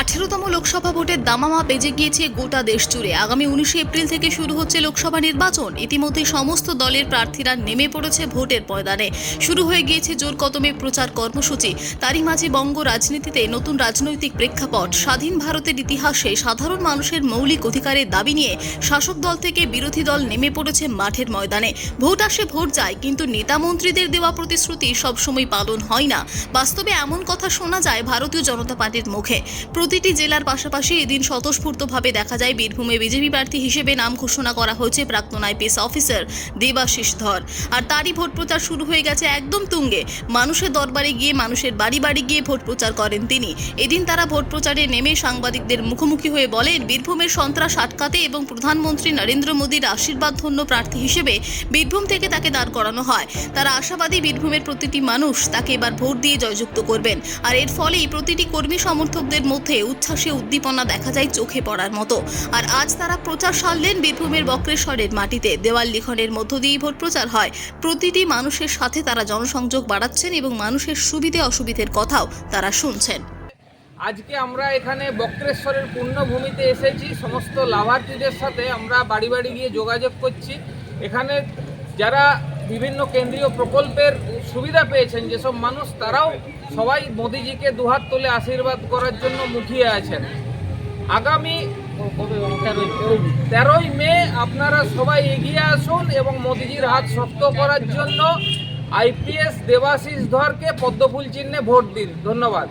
18তম লোকসভা ভোটের দামামা বেজে গিয়েছে গোটা দেশ জুড়ে। আগামী 19 এপ্রিল থেকে শুরু হচ্ছে লোকসভা নির্বাচন। ইতিমধ্যে সমস্ত দলের প্রার্থীরা নেমে পড়েছে ভোটের ময়দানে। শুরু হয়ে গিয়েছে জোর কদমে প্রচার কর্মসূচি। তারই মাঝে বঙ্গ রাজনীতিতে নতুন রাজনৈতিক প্রেক্ষাপট। স্বাধীন ভারতের ইতিহাসে সাধারণ মানুষের মৌলিক অধিকারের দাবি নিয়ে শাসক দল থেকে বিরোধী দল নেমে পড়েছে মাঠের ময়দানে। ভোট আসে ভোট যায়, কিন্তু নেতা মন্ত্রীদের দেওয়া প্রতিশ্রুতি সবসময় পালন হয় না। বাস্তবে এমন কথা শোনা যায় ভারতীয় জনতা পার্টির মুখে। প্রতিটি জেলার পাশাপাশি এদিন স্বতঃস্ফূর্তভাবে দেখা যায় বীরভূমে বিজেপি প্রার্থী হিসেবে নাম ঘোষণা করা হয়েছে প্রাক্তন আইপিএস অফিসার দেবাশিস ধর। আর তারই ভোট প্রচার শুরু হয়ে গেছে একদম তুঙ্গে। মানুষের দরবারে গিয়ে, মানুষের বাড়ি বাড়ি গিয়ে ভোট প্রচার করেন তিনি। এদিন তারা ভোট প্রচারে নেমে সাংবাদিকদের মুখোমুখি হয়ে বলেন, বীরভূমের সন্ত্রাস আটকাতে এবং প্রধানমন্ত্রী নরেন্দ্র মোদীর আশীর্বাদ ধন্য প্রার্থী হিসেবে বীরভূম থেকে তাকে দাঁড় করানো হয়। তারা আশাবাদী বীরভূমের প্রতিটি মানুষ তাকে এবার ভোট দিয়ে জয়যুক্ত করবেন। আর এর ফলেই প্রতিটি কর্মী সমর্থকদের মধ্যে উচ্ছ্বাসে উদ্দীপনা দেখা যায় চোখে পড়ার মতো। আর আজ তারা প্রচার সারলেন বীরভূমের বক্রেশ্বরের মাটিতে। দেওয়াল লিখনের মধ্য দিয়ে ভোট প্রচার হয়। প্রতিটি মানুষের সাথে তারা জনসংযোগ বাড়াচ্ছেন এবং মানুষের সুবিধে অসুবিধের কথাও তারা শুনছেন। আজকে আমরা এখানে বক্রেশ্বরের পূর্ণভূমিতে এসেছি। সমস্ত লাভার্থীদের সাথে আমরা বাড়ি বাড়ি গিয়ে যোগাযোগ করছি। এখানে যারা বিভিন্ন কেন্দ্রীয় প্রকল্পের সুবিধা পেয়েছেন যেসব মানুষ, তারাও সবাই মোদিজিকে দুহাত তুলে আশীর্বাদ করার জন্য মুখিয়ে আছেন। আগামী 13ই মে আপনারা সবাই এগিয়ে আসুন এবং মোদিজির হাত শক্ত করার জন্য আইপিএস দেবাশিস ধরকে পদ্মফুল চিহ্নে ভোট দিন। ধন্যবাদ।